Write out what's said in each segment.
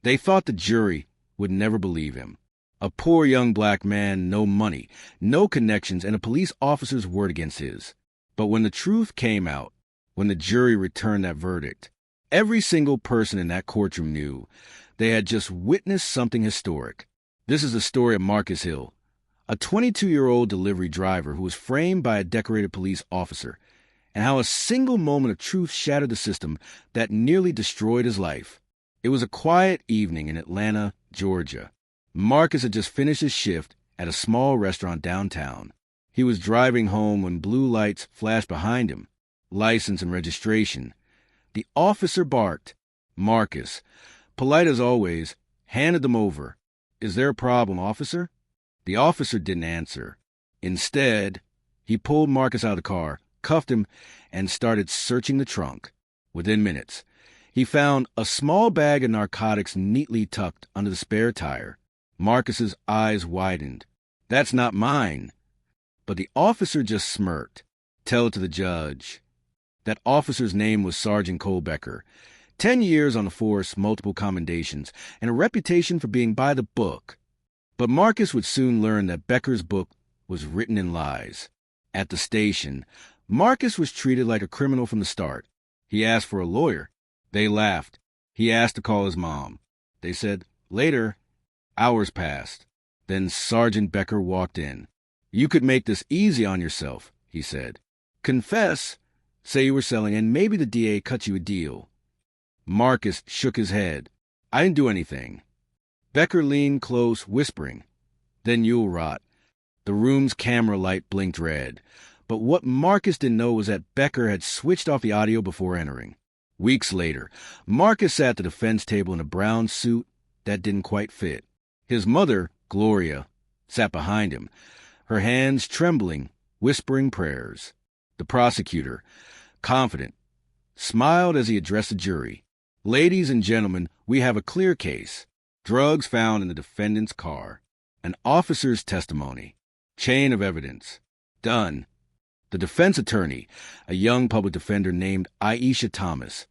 They thought the jury would never believe him. A poor young black man, no money, no connections, and a police officer's word against his. But when the truth came out, when the jury returned that verdict, every single person in that courtroom knew they had just witnessed something historic. This is the story of Marcus Hill, a 22-year-old delivery driver who was framed by a decorated police officer, and how a single moment of truth shattered the system that nearly destroyed his life. It was a quiet evening in Atlanta, Georgia. Marcus had just finished his shift at a small restaurant downtown. He was driving home when blue lights flashed behind him. License and registration. The officer barked. Marcus, polite as always, handed them over. "Is there a problem, officer?" The officer didn't answer. Instead, he pulled Marcus out of the car, cuffed him, and started searching the trunk. Within minutes, he found a small bag of narcotics neatly tucked under the spare tire. Marcus's eyes widened. "That's not mine." But the officer just smirked. "Tell it to the judge." That officer's name was Sergeant Cole Becker. 10 years on the force, multiple commendations, and a reputation for being by the book. But Marcus would soon learn that Becker's book was written in lies. At the station, Marcus was treated like a criminal from the start. He asked for a lawyer. They laughed. He asked to call his mom. They said, "Later." Hours passed. Then Sergeant Becker walked in. "You could make this easy on yourself," he said. "Confess, say you were selling, and maybe the DA cut you a deal." Marcus shook his head. "I didn't do anything." Becker leaned close, whispering, "Then you'll rot." The room's camera light blinked red. But what Marcus didn't know was that Becker had switched off the audio before entering. Weeks later, Marcus sat at the defense table in a brown suit that didn't quite fit. His mother, Gloria, sat behind him, her hands trembling, whispering prayers. The prosecutor, confident, smiled as he addressed the jury. "Ladies and gentlemen, we have a clear case. Drugs found in the defendant's car. An officer's testimony. Chain of evidence. Done." The defense attorney, a young public defender named Aisha Thomas,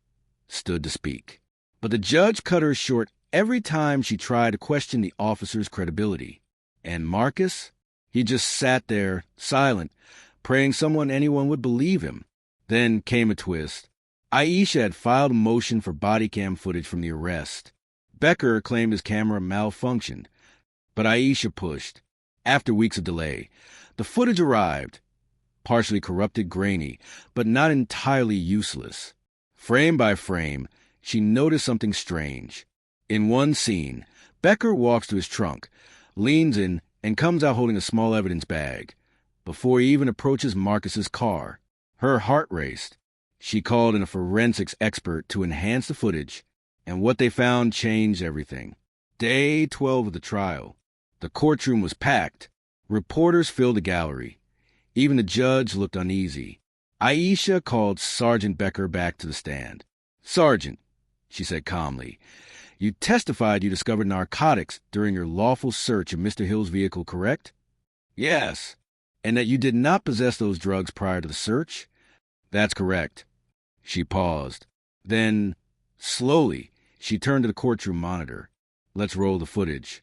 stood to speak. But the judge cut her short every time she tried to question the officer's credibility. And Marcus? He just sat there, silent, praying anyone would believe him. Then came a twist. Aisha had filed a motion for bodycam footage from the arrest. Becker claimed his camera malfunctioned, but Aisha pushed. After weeks of delay, the footage arrived, partially corrupted, grainy, but not entirely useless. Frame by frame, she noticed something strange. In one scene, Becker walks to his trunk, leans in, and comes out holding a small evidence bag. Before he even approaches Marcus's car, her heart raced. She called in a forensics expert to enhance the footage, and what they found changed everything. Day 12 of the trial. The courtroom was packed. Reporters filled the gallery. Even the judge looked uneasy. Aisha called Sergeant Becker back to the stand. "Sergeant," she said calmly, "you testified you discovered narcotics during your lawful search of Mr. Hill's vehicle, correct?" "Yes." "And that you did not possess those drugs prior to the search?" "That's correct." She paused. Then, slowly, she turned to the courtroom monitor. "Let's roll the footage."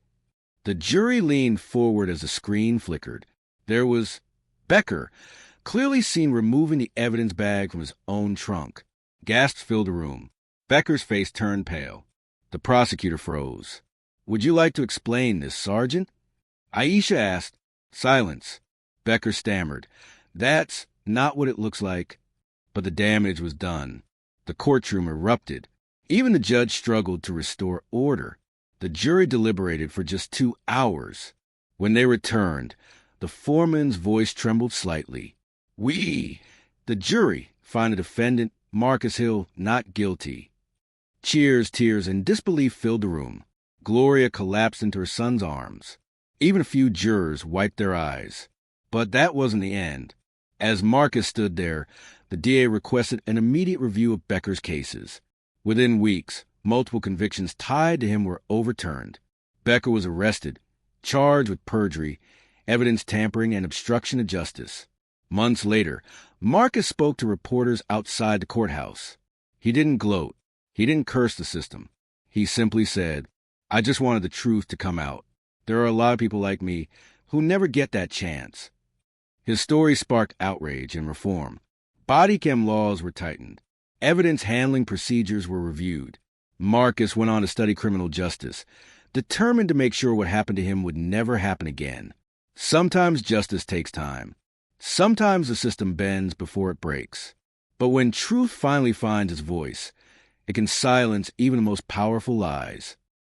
The jury leaned forward as the screen flickered. There was Becker, clearly seen removing the evidence bag from his own trunk. Gasps filled the room. Becker's face turned pale. The prosecutor froze. "Would you like to explain this, Sergeant?" Aisha asked. Silence. Becker stammered. "That's not what it looks like." But the damage was done. The courtroom erupted. Even the judge struggled to restore order. The jury deliberated for just 2 hours. When they returned, the foreman's voice trembled slightly. "We, the jury, find the defendant, Marcus Hill, not guilty." Cheers, tears, and disbelief filled the room. Gloria collapsed into her son's arms. Even a few jurors wiped their eyes. But that wasn't the end. As Marcus stood there, the DA requested an immediate review of Becker's cases. Within weeks, multiple convictions tied to him were overturned. Becker was arrested, charged with perjury, evidence tampering, and obstruction of justice. Months later, Marcus spoke to reporters outside the courthouse. He didn't gloat. He didn't curse the system. He simply said, I just wanted the truth to come out. There are a lot of people like me who never get that chance. His story sparked outrage and reform. Bodycam laws were tightened. Evidence handling procedures were reviewed. Marcus went on to study criminal justice, determined to make sure what happened to him would never happen again. Sometimes justice takes time. Sometimes the system bends before it breaks. But when truth finally finds its voice, it can silence even the most powerful lies.